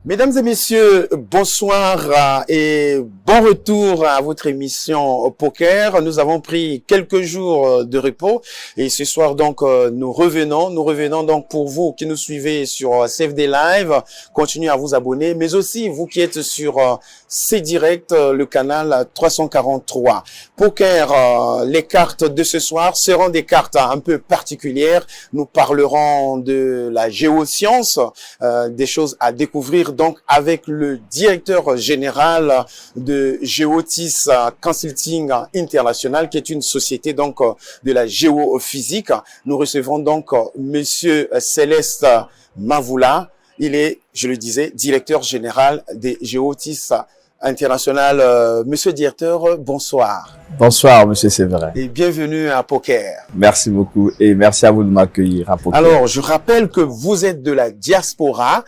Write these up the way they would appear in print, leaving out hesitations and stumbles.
Mesdames et messieurs, bonsoir et bon retour à votre émission Poker. Nous avons pris quelques jours de repos et ce soir donc nous revenons donc pour vous qui nous suivez sur CFD Live, continuez à vous abonner, mais aussi vous qui êtes sur C-Direct, le canal 343. Poker, les cartes de ce soir seront des cartes un peu particulières. Nous parlerons de la géoscience, des choses à découvrir donc avec le directeur général de Geotis Consulting International, qui est une société donc de la géophysique. Nous recevons donc Monsieur Céleste Mavoula. Il est, je le disais, directeur général des Geotis International. Monsieur le directeur, bonsoir. Bonsoir, monsieur Séverin. Et bienvenue à Poker. Merci beaucoup et merci à vous de m'accueillir à Poker. Alors, je rappelle que vous êtes de la diaspora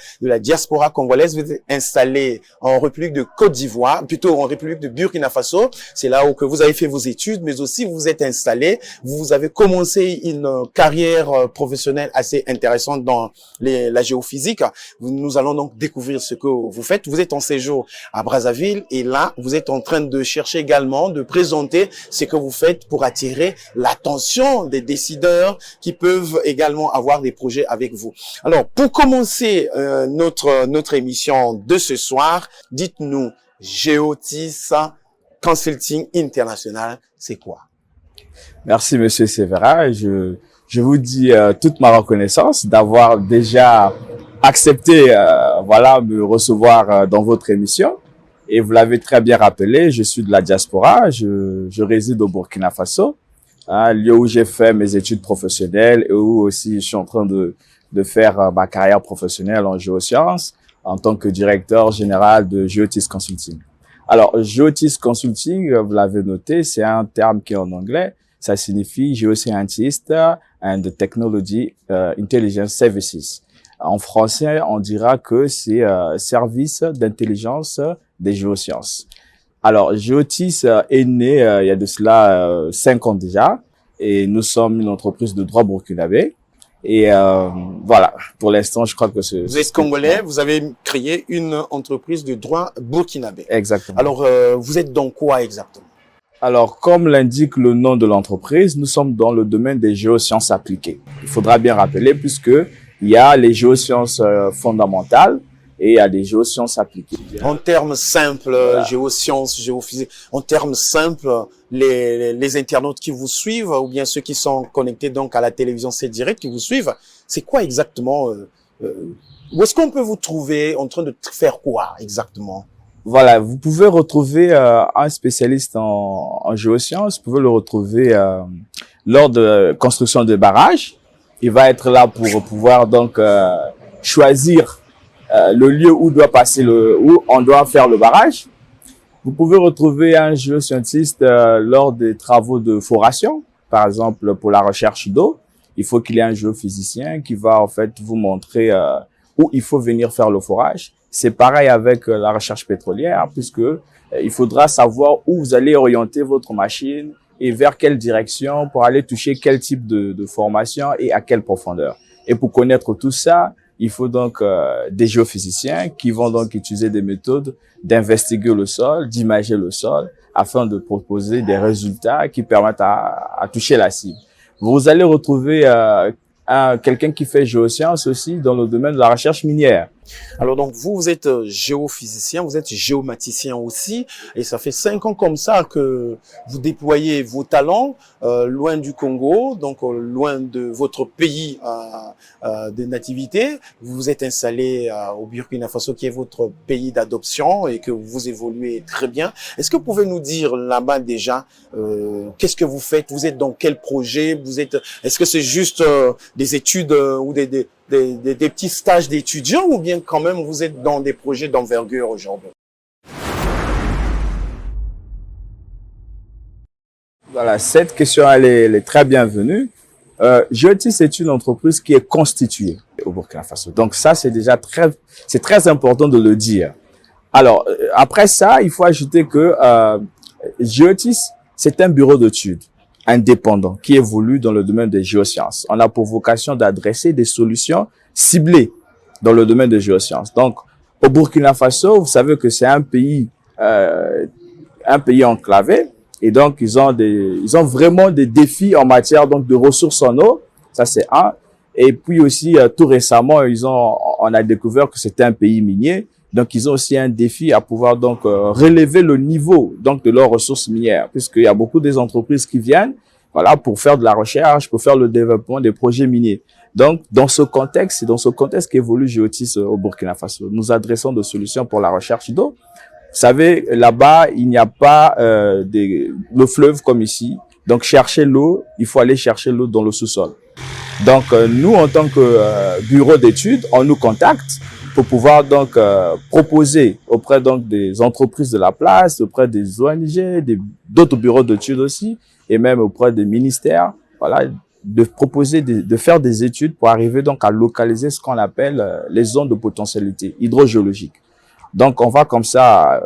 congolaise. Vous êtes installé en République de Côte d'Ivoire, plutôt en République de Burkina Faso. C'est là où que vous avez fait vos études, mais aussi vous êtes installé. Vous avez commencé une carrière professionnelle assez intéressante dans la géophysique. Nous allons donc découvrir ce que vous faites. Vous êtes en séjour à Brazzaville et là, vous êtes en train de chercher également de présenter ce que vous faites pour attirer l'attention des décideurs qui peuvent également avoir des projets avec vous. Alors, pour commencer notre émission de ce soir, dites-nous, Geotis Consulting International, c'est quoi? Merci, monsieur Séverin. Je vous dis toute ma reconnaissance d'avoir déjà accepté me recevoir dans votre émission. Et vous l'avez très bien rappelé, je suis de la diaspora, je réside au Burkina Faso, lieu où j'ai fait mes études professionnelles et où aussi je suis en train de faire ma carrière professionnelle en géosciences en tant que directeur général de Geotis Consulting. Alors, Geotis Consulting, vous l'avez noté, c'est un terme qui est en anglais, ça signifie Geoscientist and Technology Intelligence Services. En français, on dira que c'est service d'intelligence des géosciences. Alors, Geotis est né il y a de cela 5 ans déjà, et nous sommes une entreprise de droit burkinabé. Et voilà, pour l'instant, je crois que c'est... Vous êtes congolais, vous avez créé une entreprise de droit burkinabé. Exactement. Alors, vous êtes dans quoi exactement? Alors, comme l'indique le nom de l'entreprise, nous sommes dans le domaine des géosciences appliquées. Il faudra bien rappeler, puisque il y a les géosciences fondamentales et il y a des géosciences appliquées. En termes simples, voilà. Géosciences, géophysique, en termes simples, les internautes qui vous suivent ou bien ceux qui sont connectés donc à la télévision C-Direct qui vous suivent, c'est quoi exactement où est-ce qu'on peut vous trouver en train de faire quoi exactement? Voilà, vous pouvez retrouver un spécialiste en géosciences, vous pouvez le retrouver lors de construction de barrages. Il va être là pour pouvoir donc choisir le lieu où on doit faire le barrage. Vous pouvez retrouver un géoscientiste lors des travaux de foration, par exemple pour la recherche d'eau. Il faut qu'il y ait un géophysicien qui va en fait vous montrer où il faut venir faire le forage. C'est pareil avec la recherche pétrolière, puisque il faudra savoir où vous allez orienter votre machine et vers quelle direction pour aller toucher quel type de formation et à quelle profondeur. Et pour connaître tout ça, il faut donc des géophysiciens qui vont donc utiliser des méthodes d'investiguer le sol, d'imager le sol, afin de proposer des résultats qui permettent à toucher la cible. Vous allez retrouver quelqu'un qui fait géosciences aussi dans le domaine de la recherche minière. Alors donc vous êtes géophysicien, vous êtes géomaticien aussi, et ça fait 5 ans comme ça que vous déployez vos talents loin du Congo, donc loin de votre pays de nativité. Vous vous êtes installé au Burkina Faso, qui est votre pays d'adoption, et que vous évoluez très bien. Est-ce que vous pouvez nous dire là-bas déjà qu'est-ce que vous faites? Vous êtes dans quel projet? Est-ce que c'est juste des études ou des petits stages d'étudiants, ou bien quand même vous êtes dans des projets d'envergure aujourd'hui? Voilà, cette question elle est très bienvenue. Geotis est une entreprise qui est constituée au Burkina Faso. Donc ça, c'est déjà très important de le dire. Alors, après ça, il faut ajouter que Geotis, c'est un bureau d'études indépendant qui évolue dans le domaine des géosciences. On a pour vocation d'adresser des solutions ciblées dans le domaine des géosciences. Donc, Au Burkina Faso, vous savez que c'est un pays enclavé. Et donc, ils ont vraiment des défis en matière donc de ressources en eau. Ça, c'est un. Et puis aussi, tout récemment, on a découvert que c'était un pays minier. Donc, ils ont aussi un défi à pouvoir donc relever le niveau donc de leurs ressources minières, puisqu'il y a beaucoup des entreprises qui viennent, voilà, pour faire de la recherche, pour faire le développement des projets miniers. Donc, dans ce contexte, c'est dans ce contexte qu'évolue Géotis au Burkina Faso. Nous adressons des solutions pour la recherche d'eau. Vous savez, là-bas, il n'y a pas le fleuve comme ici. Donc, chercher l'eau, il faut aller chercher l'eau dans le sous-sol. Donc, nous, en tant que bureau d'études, on nous contacte pour pouvoir donc proposer auprès donc des entreprises de la place, auprès des ONG, d'autres bureaux d'études aussi, et même auprès des ministères, voilà, de proposer, de faire des études pour arriver donc à localiser ce qu'on appelle les zones de potentialité hydrogéologique. Donc, on va comme ça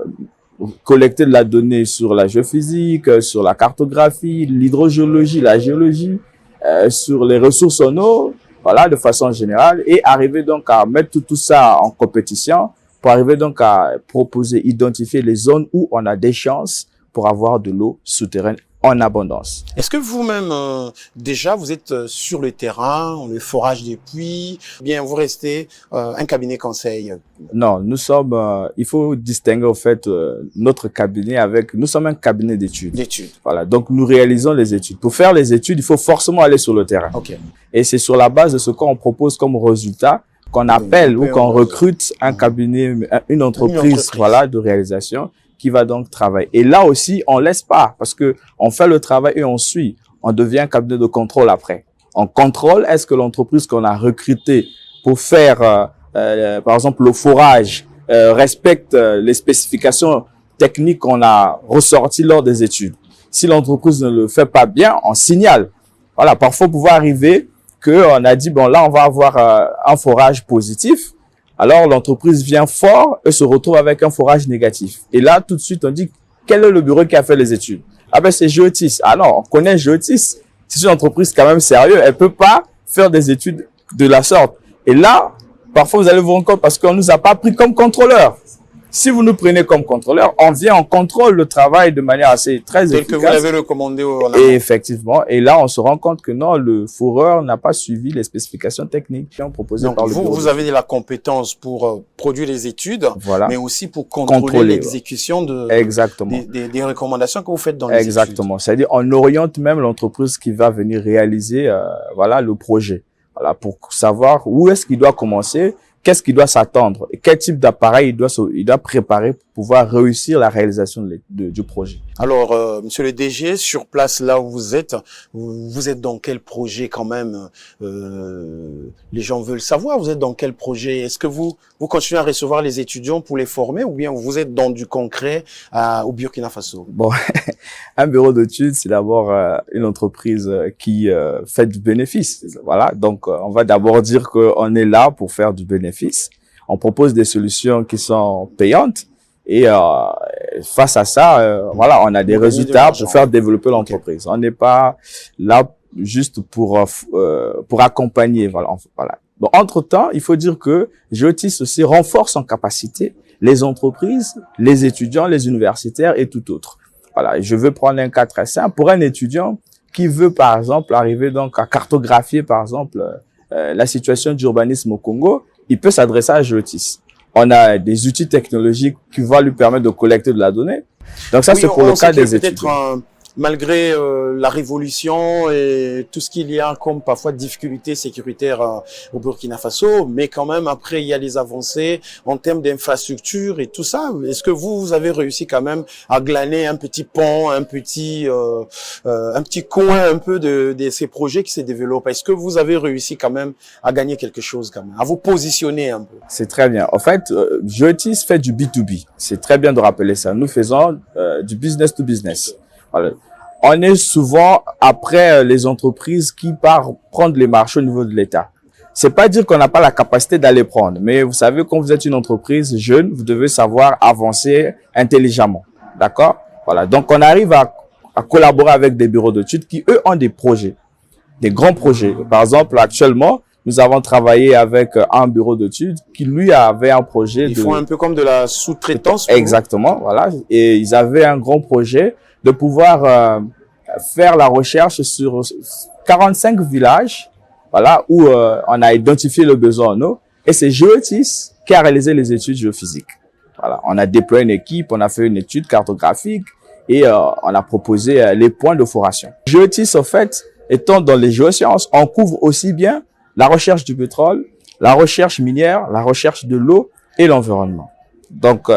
collecter de la donnée sur la géophysique, sur la cartographie, l'hydrogéologie, la géologie, sur les ressources en eau, voilà, de façon générale, et arriver donc à mettre tout ça en compétition pour arriver donc à proposer, identifier les zones où on a des chances pour avoir de l'eau souterraine en abondance. Est-ce que vous-même, déjà, vous êtes sur le terrain, le forage des puits, bien vous restez un cabinet conseil? Non, nous sommes, il faut distinguer au fait notre cabinet nous sommes un cabinet d'études. Voilà, donc nous réalisons les études. Pour faire les études, il faut forcément aller sur le terrain. Okay. Et c'est sur la base de ce qu'on propose comme résultat qu'on appelle ou qu'on recrute un cabinet, une entreprise, voilà, de réalisation qui va donc travailler. Et là aussi, on laisse pas parce que on fait le travail et on suit. On devient un cabinet de contrôle après. On contrôle est-ce que l'entreprise qu'on a recrutée pour faire, par exemple, le forage, respecte les spécifications techniques qu'on a ressorties lors des études. Si l'entreprise ne le fait pas bien, on signale. Voilà, parfois, pouvoir arriver qu'on a dit, bon, là, on va avoir un forage positif. Alors, l'entreprise vient fort et se retrouve avec un forage négatif. Et là, tout de suite, on dit, quel est le bureau qui a fait les études? Ah ben, c'est Géotis. Ah non, on connaît Géotis. C'est une entreprise quand même sérieuse. Elle peut pas faire des études de la sorte. Et là, parfois, vous allez vous rendre compte parce qu'on nous a pas pris comme contrôleur. Si vous nous prenez comme contrôleur, on vient, on contrôle le travail de manière très efficace. Tel que vous l'avez recommandé au Et effectivement. Et là, on se rend compte que non, le foreur n'a pas suivi les spécifications techniques proposées par le bureau. Vous avez la compétence pour produire les études, voilà, mais aussi pour contrôler l'exécution des recommandations que vous faites dans les études. Exactement. C'est-à-dire, on oriente même l'entreprise qui va venir réaliser, voilà, le projet. Voilà, pour savoir où est-ce qu'il doit commencer, qu'est-ce qu'il doit s'attendre et quel type d'appareil il doit préparer pour pouvoir réussir la réalisation du projet. Alors, monsieur le DG, sur place là où vous êtes dans quel projet quand même? Les gens veulent savoir, vous êtes dans quel projet? Est-ce que vous continuez à recevoir les étudiants pour les former ou bien vous êtes dans du concret au Burkina Faso? Bon, un bureau d'études, c'est d'abord une entreprise qui fait du bénéfice. Voilà, donc on va d'abord dire qu'on est là pour faire du bénéfice. On propose des solutions qui sont payantes. Et face à ça, voilà, on a des résultats pour faire développer l'entreprise. On n'est pas là juste pour accompagner. Voilà. Bon, entre-temps, il faut dire que Géotis aussi renforce en capacité les entreprises, les étudiants, les universitaires et tout autre. Voilà. Je veux prendre un cas très simple. Pour un étudiant qui veut, par exemple, arriver donc à cartographier, par exemple, la situation d'urbanisme au Congo, il peut s'adresser à Géotis. On a des outils technologiques qui vont lui permettre de collecter de la donnée. Donc ça, oui, c'est pour le cas des étudiants. Malgré la révolution et tout ce qu'il y a comme parfois difficultés sécuritaires au Burkina Faso, mais quand même après il y a des avancées en termes d'infrastructure et tout ça. Est-ce que vous avez réussi quand même à glaner un petit pont, un petit coin un peu de ces projets qui se développent? Est-ce que vous avez réussi quand même à gagner quelque chose quand même, à vous positionner un peu? C'est très bien. En fait, Géotis fait du B2B. C'est très bien de rappeler ça. Nous faisons du business to business. Voilà. On est souvent après les entreprises qui partent prendre les marchés au niveau de l'État. C'est pas dire qu'on n'a pas la capacité d'aller prendre, mais vous savez, quand vous êtes une entreprise jeune, vous devez savoir avancer intelligemment. D'accord? Voilà. Donc, on arrive à collaborer avec des bureaux d'études qui, eux, ont des projets, des grands projets. Par exemple, actuellement, nous avons travaillé avec un bureau d'études qui, lui, avait un projet Ils font un peu comme de la sous-traitance. Exactement, voilà. Et ils avaient un grand projet de pouvoir faire la recherche sur 45 villages, voilà, où on a identifié le besoin en eau. Et c'est Géotis qui a réalisé les études géophysiques. Voilà, on a déployé une équipe, on a fait une étude cartographique et on a proposé les points de foration. Géotis, en fait, étant dans les géosciences, on couvre aussi bien la recherche du pétrole, la recherche minière, la recherche de l'eau et l'environnement. Donc,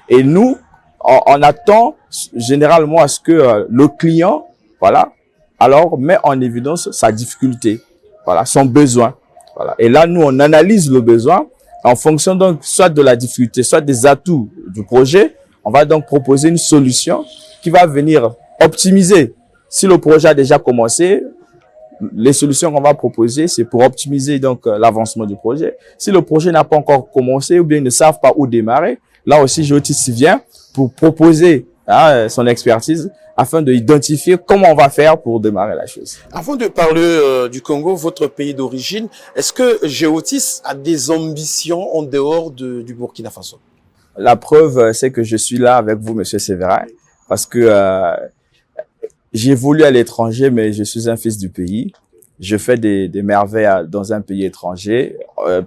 et nous, on attend généralement à ce que le client, voilà, alors met en évidence sa difficulté, voilà, son besoin. Voilà. Et là, nous, on analyse le besoin en fonction donc soit de la difficulté, soit des atouts du projet. On va donc proposer une solution qui va venir optimiser. Si le projet a déjà commencé, les solutions qu'on va proposer, c'est pour optimiser donc l'avancement du projet. Si le projet n'a pas encore commencé ou bien ils ne savent pas où démarrer, là aussi, Géotis vient pour proposer son expertise afin d'identifier comment on va faire pour démarrer la chose. Avant de parler du Congo, votre pays d'origine, est-ce que Géotis a des ambitions en dehors du Burkina Faso? La preuve, c'est que je suis là avec vous, Monsieur Séverin, parce que j'évolue à l'étranger, mais je suis un fils du pays. Je fais des merveilles dans un pays étranger.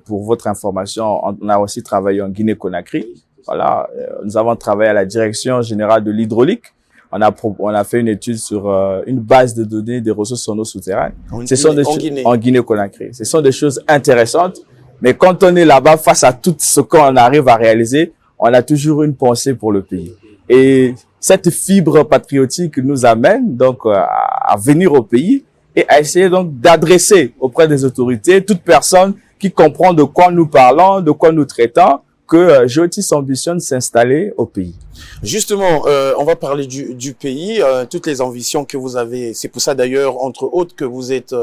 Pour votre information, on a aussi travaillé en Guinée-Conakry. Voilà, nous avons travaillé à la Direction générale de l'hydraulique. On a fait une étude sur une base de données des ressources en eau souterraines. En Guinée-Conakry. Ce sont des choses intéressantes, mais quand on est là-bas face à tout ce qu'on arrive à réaliser, on a toujours une pensée pour le pays. Et cette fibre patriotique nous amène donc à venir au pays et à essayer donc d'adresser auprès des autorités toute personne qui comprend de quoi nous parlons, de quoi nous traitons, que Géotis ambitionne s'installer au pays. Justement, on va parler du pays, toutes les ambitions que vous avez. C'est pour ça d'ailleurs, entre autres, que vous êtes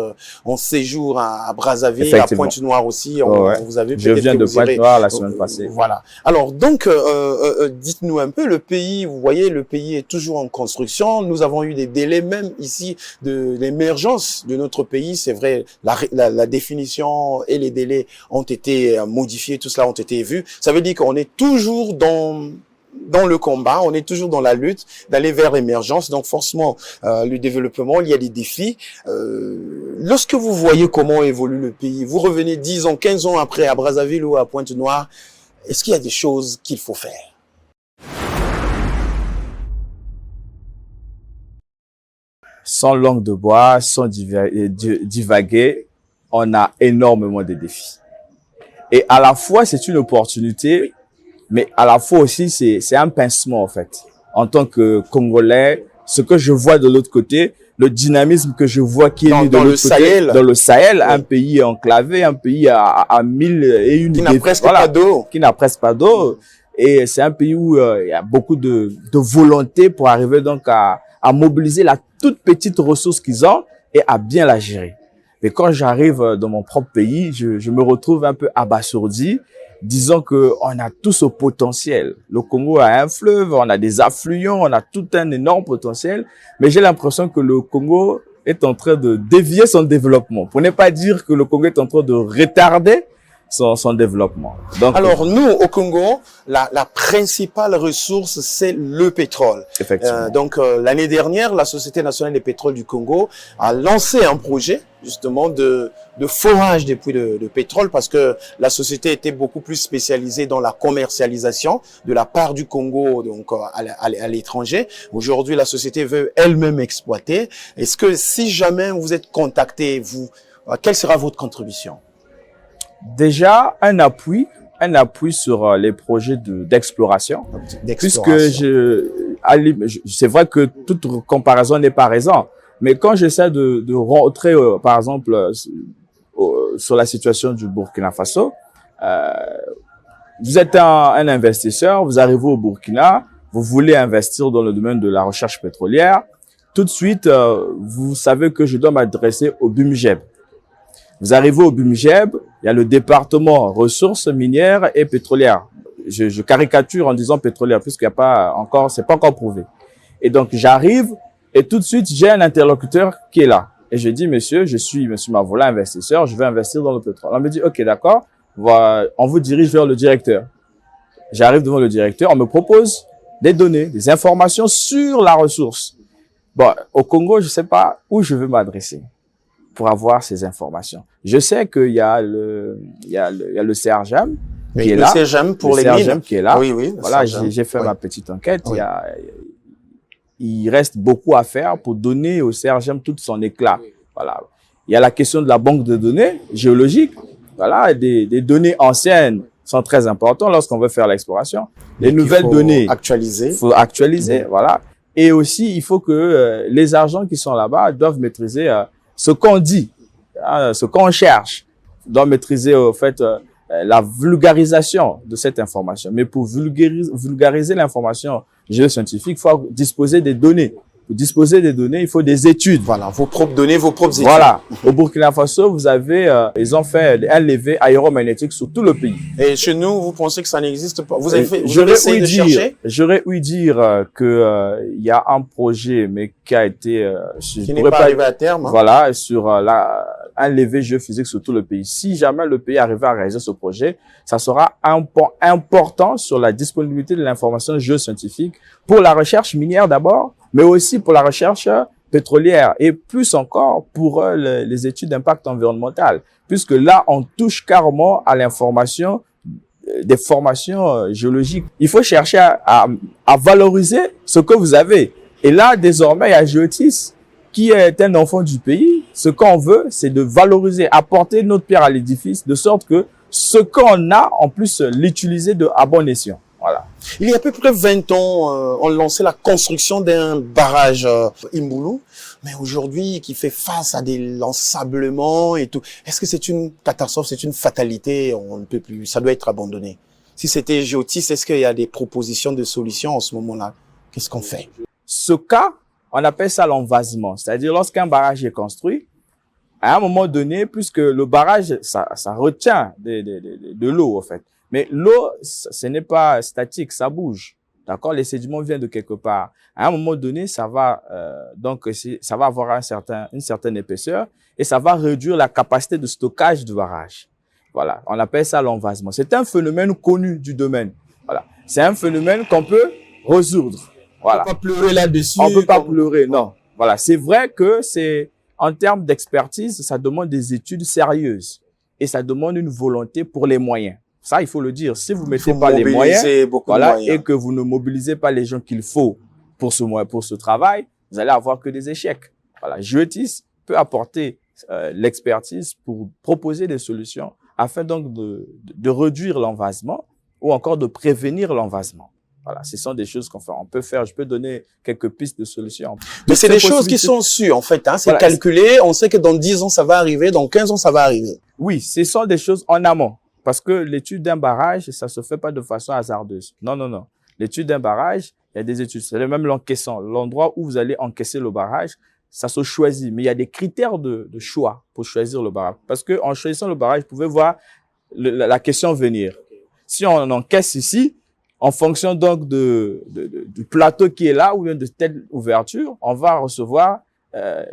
en séjour à Brazzaville, à Pointe-Noire aussi. Vous avez Je viens de Pointe-Noire la semaine passée. Voilà. Alors donc, dites-nous un peu, le pays, vous voyez, le pays est toujours en construction. Nous avons eu des délais même ici de l'émergence de notre pays. C'est vrai, la définition et les délais ont été modifiés, tout cela ont été vus. Ça veut dire qu'on est toujours dans le combat, on est toujours dans la lutte d'aller vers l'émergence. Donc forcément, le développement, il y a des défis. Lorsque vous voyez comment évolue le pays, vous revenez 10 ans, 15 ans après à Brazzaville ou à Pointe-Noire, est-ce qu'il y a des choses qu'il faut faire? Sans langue de bois, sans divaguer, on a énormément de défis. Et à la fois, c'est une opportunité, mais à la fois aussi, c'est un pincement, en fait. En tant que Congolais, ce que je vois de l'autre côté, le dynamisme que je vois qui est mis de l'autre côté, dans le Sahel, oui. Un pays enclavé, un pays à 1001 qui n'a presque pas d'eau. Qui n'a presque pas d'eau. Et c'est un pays où il y a beaucoup de volonté pour arriver donc à mobiliser la toute petite ressource qu'ils ont et à bien la gérer. Mais quand j'arrive dans mon propre pays, je me retrouve un peu abasourdi, disons que on a tout ce potentiel. Le Congo a un fleuve, on a des affluents, on a tout un énorme potentiel, mais j'ai l'impression que le Congo est en train de dévier son développement. Pour ne pas dire que le Congo est en train de retarder son développement. Donc, alors nous, au Congo, la principale ressource, c'est le pétrole. Effectivement. Donc l'année dernière, la Société nationale des pétroles du Congo a lancé un projet justement de forage des puits de pétrole parce que la société était beaucoup plus spécialisée dans la commercialisation de la part du Congo donc à l'étranger. Aujourd'hui, la société veut elle-même exploiter. Est-ce que si jamais vous êtes contacté, vous, quelle sera votre contribution? Déjà, un appui sur les projets d'exploration. Puisque c'est vrai que toute comparaison n'est pas raison. Mais quand j'essaie de rentrer, par exemple, sur la situation du Burkina Faso, vous êtes un investisseur, vous arrivez au Burkina, vous voulez investir dans le domaine de la recherche pétrolière. Tout de suite, vous savez que je dois m'adresser au BUMGEB. Vous arrivez au BUMGEB, il y a le département ressources minières et pétrolières. Je caricature en disant pétrolière, puisqu'il n'y a pas encore, c'est pas encore prouvé. Et donc, j'arrive et tout de suite, j'ai un interlocuteur qui est là. Et je dis, monsieur, je suis monsieur Mavola, investisseur, je veux investir dans le pétrole. On me dit, OK, d'accord, on vous dirige vers le directeur. J'arrive devant le directeur, on me propose des données, des informations sur la ressource. Bon, au Congo, je sais pas où je veux m'adresser pour avoir ces informations. Je sais qu'il y a le CRGM qui est là. Le CRGM pour les mines. Qui est là. Oui, oui. Voilà, j'ai fait ma petite enquête. Oui. Il reste beaucoup à faire pour donner au CRGM tout son éclat. Voilà. Il y a la question de la banque de données géologiques. Voilà, des données anciennes sont très importantes lorsqu'on veut faire l'exploration. Les nouvelles données. Actualiser. Il faut actualiser, voilà. Et aussi, il faut que les agents qui sont là-bas doivent maîtriser ce qu'on dit, ce qu'on cherche, doivent maîtriser au fait la vulgarisation de cette information. Mais pour vulgariser l'information géoscientifique, il faut disposer des données. Pour disposer des données, il faut des études. Voilà, vos propres données, vos propres études. Voilà. Au Burkina Faso, vous avez, ils ont fait un levé aéromagnétique sur tout le pays. Et chez nous, vous pensez que ça n'existe pas? Vous avez essayé de chercher? J'aurais ouï dire que il y a un projet, mais qui a été qui n'est pas arrivé à terme. Hein. Voilà, sur un levé géophysique sur tout le pays. Si jamais le pays arrivait à réaliser ce projet, ça sera un point important sur la disponibilité de l'information géoscientifique pour la recherche minière d'abord, mais aussi pour la recherche pétrolière et plus encore pour les études d'impact environnemental, puisque là, on touche carrément à l'information des formations géologiques. Il faut chercher à valoriser ce que vous avez. Et là, désormais, il y a Géotis qui est un enfant du pays. Ce qu'on veut, c'est de valoriser, apporter notre pierre à l'édifice, de sorte que ce qu'on a, en plus, l'utiliser à bon escient. Voilà. Il y a à peu près 20 ans, on lançait la construction d'un barrage Imboulou, mais aujourd'hui, qui fait face à des ensablements et tout. Est-ce que c'est une catastrophe, c'est une fatalité? On ne peut plus, ça doit être abandonné. Si c'était Géotis, est-ce qu'il y a des propositions de solutions en ce moment-là? Qu'est-ce qu'on fait? Ce cas, on appelle ça l'envasement. C'est-à-dire, lorsqu'un barrage est construit, à un moment donné, puisque le barrage, ça retient de l'eau, en fait. Mais l'eau, ce n'est pas statique, ça bouge. D'accord? Les sédiments viennent de quelque part. À un moment donné, ça va avoir une certaine épaisseur et ça va réduire la capacité de stockage du barrage. Voilà. On appelle ça l'envasement. C'est un phénomène connu du domaine. Voilà. C'est un phénomène qu'on peut résoudre. Voilà. On peut pas pleurer là-dessus. On peut pas pleurer, non. Voilà. C'est vrai que en termes d'expertise, ça demande des études sérieuses et ça demande une volonté pour les moyens. Ça, il faut le dire. Si vous mettez pas les moyens, voilà, et que vous ne mobilisez pas les gens qu'il faut pour ce travail, vous allez avoir que des échecs. Voilà. Géotis peut apporter l'expertise pour proposer des solutions afin donc de réduire l'envasement ou encore de prévenir l'envasement. Voilà, ce sont des choses on peut faire. Je peux donner quelques pistes de solutions. Mais c'est des choses qui sont sûres, en fait. Hein, c'est voilà, calculé. On sait que dans 10 ans, ça va arriver. Dans 15 ans, ça va arriver. Oui, ce sont des choses en amont. Parce que l'étude d'un barrage, ça se fait pas de façon hasardeuse. Non, non, non. L'étude d'un barrage, il y a des études. C'est même l'encaissant. L'endroit où vous allez encaisser le barrage, ça se choisit. Mais il y a des critères de choix pour choisir le barrage. Parce que en choisissant le barrage, vous pouvez voir la question venir. Si on encaisse ici, en fonction donc du plateau qui est là ou bien de telle ouverture, on va recevoir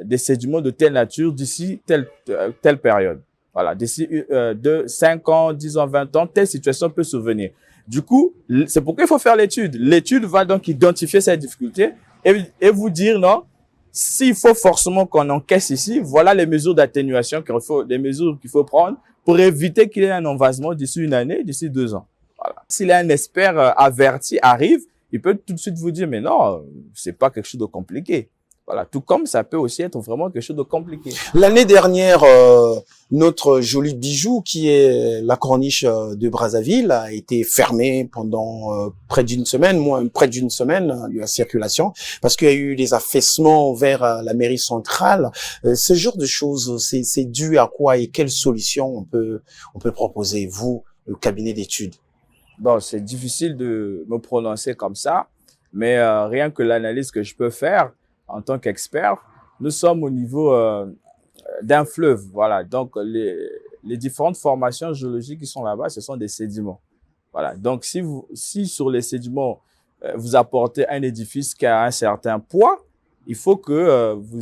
des sédiments de telle nature d'ici telle période. Voilà, d'ici de 5 ans, 10 ans, 20 ans, telle situation peut survenir. Du coup, c'est pourquoi il faut faire l'étude. L'étude va donc identifier cette difficulté et vous dire non, s'il faut forcément qu'on encaisse ici, voilà les mesures d'atténuation des mesures qu'il faut prendre pour éviter qu'il y ait un envasement d'ici une année, d'ici 2 ans. Voilà. Si un expert averti arrive, il peut tout de suite vous dire mais non, c'est pas quelque chose de compliqué. Voilà, tout comme ça peut aussi être vraiment quelque chose de compliqué. L'année dernière, notre joli bijou qui est la corniche de Brazzaville a été fermée pendant près d'une semaine, la circulation, parce qu'il y a eu des affaissements vers la mairie centrale. Ce genre de choses, c'est dû à quoi et quelles solutions on peut proposer, vous, le cabinet d'études? Bon, c'est difficile de me prononcer comme ça, mais rien que l'analyse que je peux faire, en tant qu'expert, nous sommes au niveau d'un fleuve. Voilà. Donc, les différentes formations géologiques qui sont là-bas, ce sont des sédiments. Voilà. Donc, si sur les sédiments, vous apportez un édifice qui a un certain poids, il faut que vous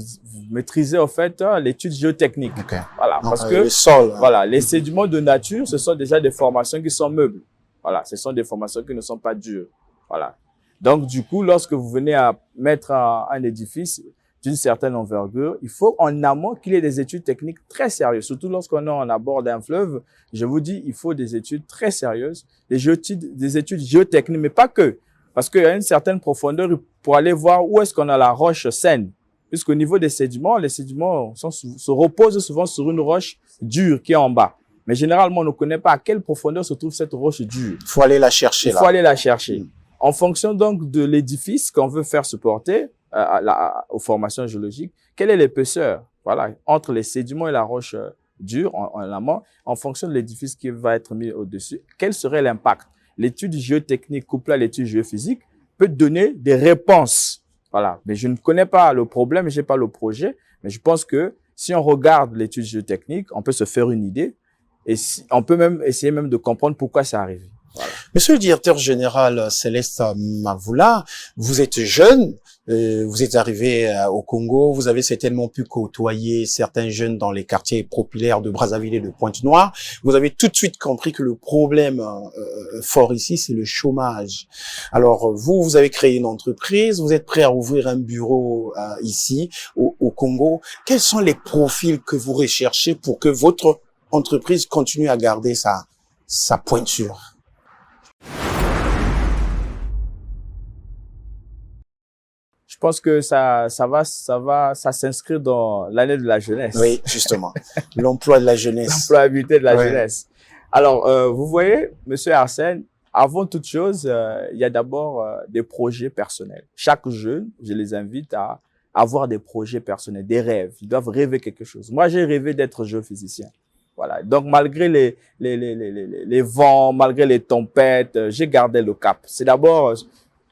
maîtrisez en fait l'étude géotechnique. Okay. Voilà, Donc, parce que le sol, voilà, les sédiments de nature, ce sont déjà des formations qui sont meubles. Voilà, ce sont des formations qui ne sont pas dures. Voilà. Donc, du coup, lorsque vous venez à mettre un édifice d'une certaine envergure, il faut en amont qu'il y ait des études techniques très sérieuses. Surtout lorsqu'on est en abord d'un fleuve, je vous dis, il faut des études très sérieuses, des études géotechniques, mais pas que. Parce qu'il y a une certaine profondeur pour aller voir où est-ce qu'on a la roche saine. Puisqu'au niveau des sédiments, les sédiments se reposent souvent sur une roche dure qui est en bas. Mais généralement, on ne connaît pas à quelle profondeur se trouve cette roche dure. Il faut aller la chercher. Il faut aller la chercher. En fonction donc de l'édifice qu'on veut faire supporter aux formations géologiques, quelle est l'épaisseur, voilà, entre les sédiments et la roche dure en amont, en fonction de l'édifice qui va être mis au-dessus, quel serait l'impact? L'étude géotechnique couplée à l'étude géophysique peut donner des réponses. Voilà. Mais je ne connais pas le problème, je n'ai pas le projet, mais je pense que si on regarde l'étude géotechnique, on peut se faire une idée et on peut même essayer même de comprendre pourquoi ça arrive. Voilà. Monsieur le directeur général Céleste Mavula, vous êtes jeune, vous êtes arrivé au Congo, vous avez certainement pu côtoyer certains jeunes dans les quartiers populaires de Brazzaville et de Pointe-Noire. Vous avez tout de suite compris que le problème fort ici, c'est le chômage. Alors, vous avez créé une entreprise, vous êtes prêt à ouvrir un bureau ici, au Congo. Quels sont les profils que vous recherchez pour que votre entreprise continue à garder sa pointure? Je pense que ça s'inscrit dans l'année de la jeunesse. Oui, justement. L'emploi de la jeunesse. L'employabilité de la jeunesse. Alors, vous voyez, Monsieur Arsène, avant toute chose, il y a d'abord des projets personnels. Chaque jeune, je les invite à avoir des projets personnels, des rêves. Ils doivent rêver quelque chose. Moi, j'ai rêvé d'être géophysicien. Voilà. Donc, malgré les vents, malgré les tempêtes, j'ai gardé le cap. C'est d'abord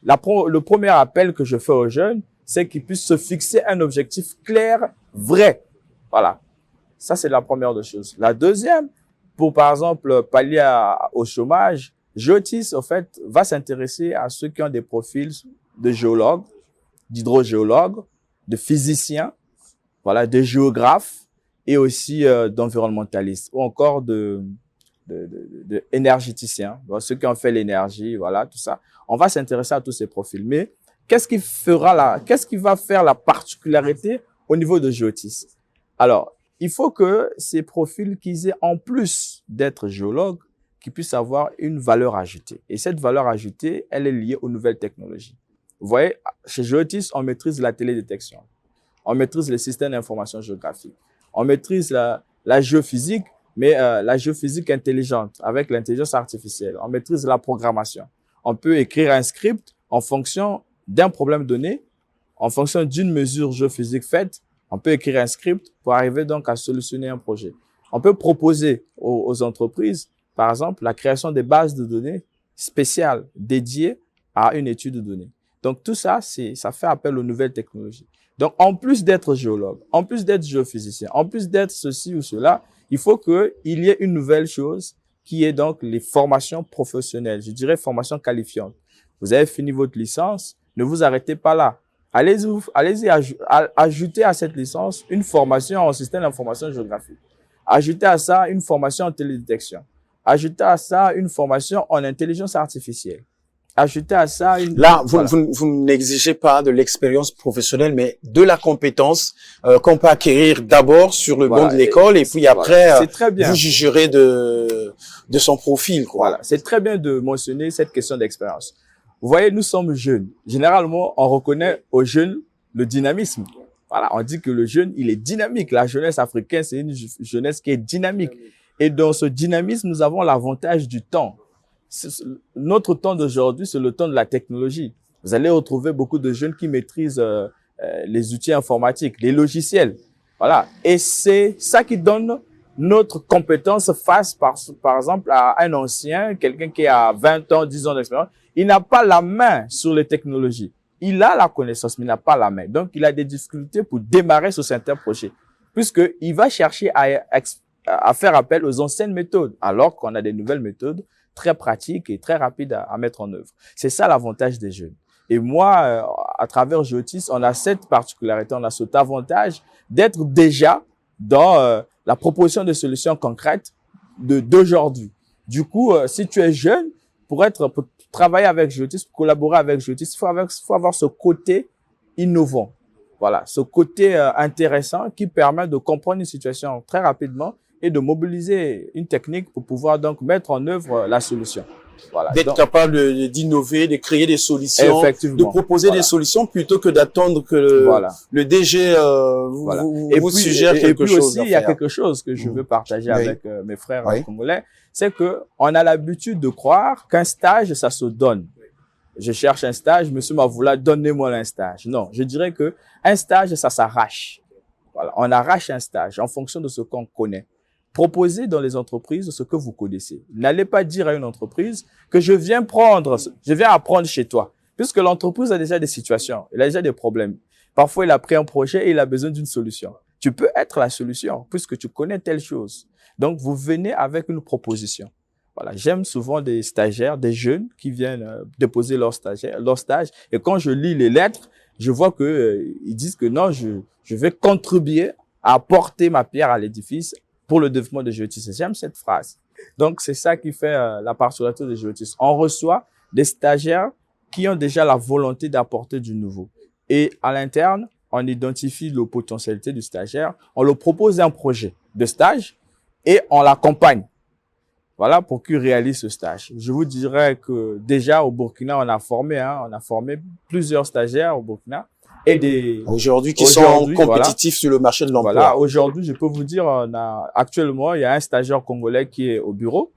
le premier appel que je fais aux jeunes, c'est qu'ils puissent se fixer un objectif clair, vrai. Voilà. Ça, c'est la première des choses. La deuxième, pour par exemple pallier au chômage, Geotis, en fait, va s'intéresser à ceux qui ont des profils de géologues, d'hydrogéologues, de physiciens, voilà, de géographes et aussi d'environnementalistes ou encore de énergéticiens, ceux qui ont fait l'énergie, voilà, tout ça. On va s'intéresser à tous ces profils. Mais qu'est-ce qui va faire la particularité au niveau de Geotis? Alors, il faut que ces profils qu'ils aient, en plus d'être géologues, qu'ils puissent avoir une valeur ajoutée. Et cette valeur ajoutée, elle est liée aux nouvelles technologies. Vous voyez, chez Geotis, on maîtrise la télédétection. On maîtrise les systèmes d'information géographique. On maîtrise la géophysique, mais la géophysique intelligente avec l'intelligence artificielle. On maîtrise la programmation. On peut écrire un script en fonction d'un problème donné, en fonction d'une mesure géophysique faite. On peut écrire un script pour arriver donc à solutionner un projet. On peut proposer aux entreprises, par exemple, la création des bases de données spéciales dédiées à une étude de données. Donc tout ça, ça fait appel aux nouvelles technologies. Donc en plus d'être géologue, en plus d'être géophysicien, en plus d'être ceci ou cela, il faut qu'il y ait une nouvelle chose qui est donc les formations professionnelles. Je dirais formations qualifiantes. Vous avez fini votre licence, ne vous arrêtez pas là. Allez-y ajouter à cette licence une formation en système d'information géographique. Ajoutez à ça une formation en télédétection. Ajoutez à ça une formation en intelligence artificielle. Ajoutez à ça une... Là, vous n'exigez pas de l'expérience professionnelle, mais de la compétence qu'on peut acquérir d'abord sur le banc de l'école et puis après, très bien. Vous jugerez de son profil, quoi. Voilà, c'est très bien de mentionner cette question d'expérience. Vous voyez, nous sommes jeunes. Généralement, on reconnaît aux jeunes le dynamisme. Voilà, on dit que le jeune, il est dynamique. La jeunesse africaine, c'est une jeunesse qui est dynamique. Et dans ce dynamisme, nous avons l'avantage du temps. Notre temps d'aujourd'hui, c'est le temps de la technologie. Vous allez retrouver beaucoup de jeunes qui maîtrisent les outils informatiques, les logiciels. Voilà. Et c'est ça qui donne notre compétence face, par exemple, à un ancien, quelqu'un qui a 20 ans, 10 ans d'expérience. Il n'a pas la main sur les technologies. Il a la connaissance, mais il n'a pas la main. Donc, il a des difficultés pour démarrer sur certains projets, puisqu'il va chercher à faire appel aux anciennes méthodes, alors qu'on a des nouvelles méthodes très pratiques et très rapides à mettre en œuvre. C'est ça l'avantage des jeunes. Et moi, à travers Géotis, on a cette particularité, on a cet avantage d'être déjà dans la proposition de solutions concrètes d'aujourd'hui. Du coup, si tu es jeune, pour travailler avec Géotis, pour collaborer avec Géotis, il faut avoir ce côté innovant. Voilà, ce côté intéressant qui permet de comprendre une situation très rapidement et de mobiliser une technique pour pouvoir donc mettre en œuvre la solution. Voilà. D'être capable d'innover, de créer des solutions, de proposer des solutions plutôt que d'attendre que le DG vous suggère quelque chose. Et puis aussi, il y a quelque chose que je veux partager avec mes frères congolais, c'est que on a l'habitude de croire qu'un stage, ça se donne. Je cherche un stage, monsieur Mavoula, donnez-moi un stage. Non, je dirais que un stage, ça s'arrache. Voilà, on arrache un stage en fonction de ce qu'on connaît. Proposez dans les entreprises ce que vous connaissez. N'allez pas dire à une entreprise que je viens apprendre chez toi. Puisque l'entreprise a déjà des situations, il a déjà des problèmes. Parfois, il a pris un projet et il a besoin d'une solution. Tu peux être la solution puisque tu connais telle chose. Donc, vous venez avec une proposition. Voilà, j'aime souvent des stagiaires, des jeunes qui viennent déposer leur stage. Et quand je lis les lettres, je vois que ils disent que non, je vais contribuer à apporter ma pierre à l'édifice pour le développement de Géotis. J'aime cette phrase. Donc, c'est ça qui fait la particularité de Géotis. On reçoit des stagiaires qui ont déjà la volonté d'apporter du nouveau. Et à l'interne, on identifie la potentialité du stagiaire. On leur propose un projet de stage et on l'accompagne. Voilà, pour qu'il réalise ce stage. Je vous dirais que déjà au Burkina, on a formé plusieurs stagiaires au Burkina. Aujourd'hui qui sont compétitifs sur le marché de l'emploi. Voilà, aujourd'hui, je peux vous dire, actuellement, il y a un stagiaire congolais qui est au bureau.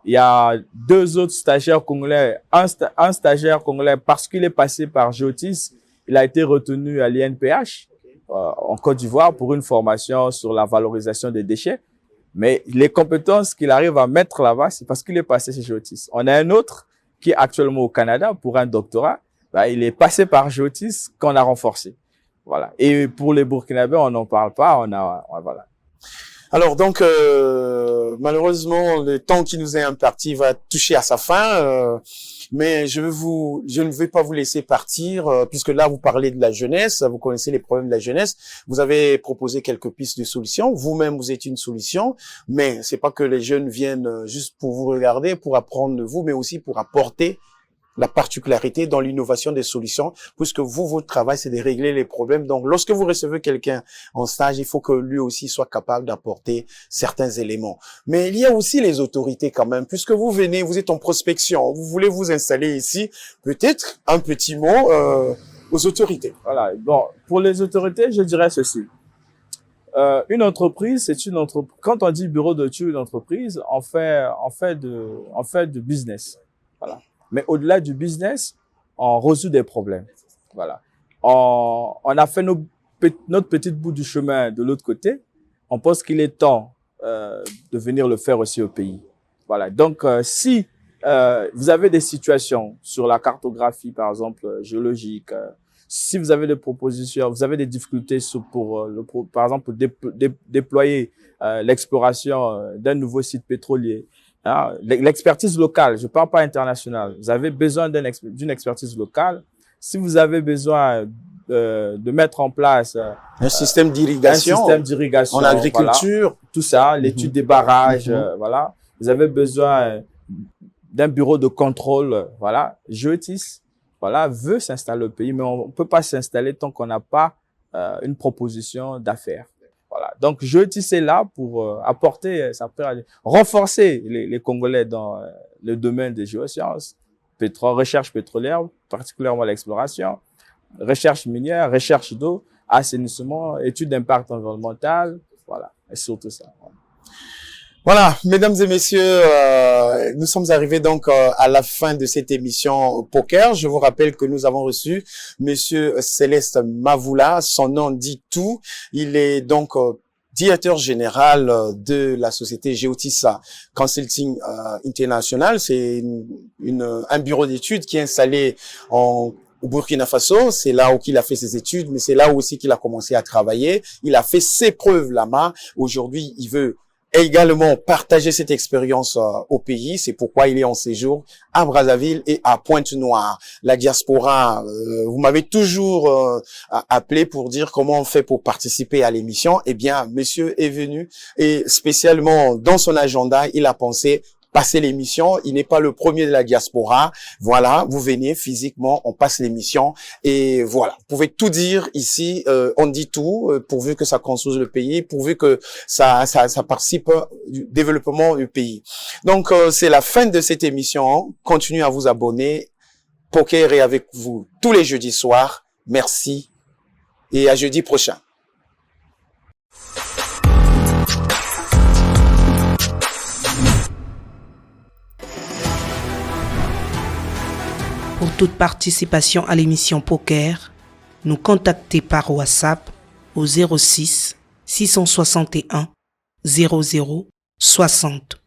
Il y a 2 autres stagiaires congolais. Un stagiaire congolais, parce qu'il est passé par Géotis, il a été retenu à l'INPH, en Côte d'Ivoire, pour une formation sur la valorisation des déchets. Mais les compétences qu'il arrive à mettre là-bas, c'est parce qu'il est passé chez Géotis. On a un autre qui est actuellement au Canada pour un doctorat. Il est passé par Géotis qu'on a renforcé. Voilà. Et pour les Burkinabés, on n'en parle pas. Voilà. Alors donc, malheureusement, le temps qui nous est imparti va toucher à sa fin. Mais je ne vais pas vous laisser partir, puisque là, vous parlez de la jeunesse, vous connaissez les problèmes de la jeunesse. Vous avez proposé quelques pistes de solutions. Vous-même, vous êtes une solution. Mais c'est pas que les jeunes viennent juste pour vous regarder, pour apprendre de vous, mais aussi pour apporter la particularité dans l'innovation des solutions, puisque votre travail, c'est de régler les problèmes. Donc, lorsque vous recevez quelqu'un en stage, il faut que lui aussi soit capable d'apporter certains éléments. Mais il y a aussi les autorités quand même, puisque vous venez, vous êtes en prospection, vous voulez vous installer ici, peut-être un petit mot aux autorités. Voilà. Bon, pour les autorités, je dirais ceci. Une entreprise, c'est une entreprise. Quand on dit bureau d'études d'entreprise, on fait de business. Voilà. Mais au-delà du business, on résout des problèmes. Voilà. On a fait notre petite bout du chemin de l'autre côté. On pense qu'il est temps de venir le faire aussi au pays. Voilà. Donc, si vous avez des situations sur la cartographie, par exemple, géologique, si vous avez des propositions, vous avez des difficultés par exemple, pour déployer l'exploration d'un nouveau site pétrolier, l'expertise locale, je parle pas international. Vous avez besoin d'une expertise locale. Si vous avez besoin de mettre en place un système d'irrigation en agriculture, voilà, tout ça, l'étude des barrages, voilà. Vous avez besoin d'un bureau de contrôle, voilà. Géotis, voilà, veut s'installer au pays, mais on peut pas s'installer tant qu'on n'a pas une proposition d'affaires. Voilà. Donc, Géotis est là pour apporter, renforcer les Congolais dans le domaine des géosciences, recherche pétrolière, particulièrement l'exploration, recherche minière, recherche d'eau, assainissement, études d'impact environnemental, voilà, et surtout ça. Voilà, mesdames et messieurs, nous sommes arrivés donc à la fin de cette émission Poker. Je vous rappelle que nous avons reçu Monsieur Céleste Mavoula, son nom dit tout. Il est donc directeur général de la société Géotis Consulting International. C'est un bureau d'études qui est installé au Burkina Faso. C'est là où il a fait ses études, mais c'est là aussi qu'il a commencé à travailler. Il a fait ses preuves là-bas. Aujourd'hui, il veut également partager cette expérience au pays. C'est pourquoi il est en séjour à Brazzaville et à Pointe-Noire. La diaspora, vous m'avez toujours appelé pour dire comment on fait pour participer à l'émission. Eh bien, monsieur est venu et spécialement dans son agenda, il a pensé passer l'émission. Il n'est pas le premier de la diaspora. Voilà, vous venez physiquement, on passe l'émission et voilà. Vous pouvez tout dire ici, on dit tout, pourvu que ça construise le pays, pourvu que ça participe du développement du pays. Donc, c'est la fin de cette émission. Continuez à vous abonner. Poker est avec vous tous les jeudis soirs. Merci et à jeudi prochain. Pour toute participation à l'émission Poker, nous contacter par WhatsApp au 06 661 00 60.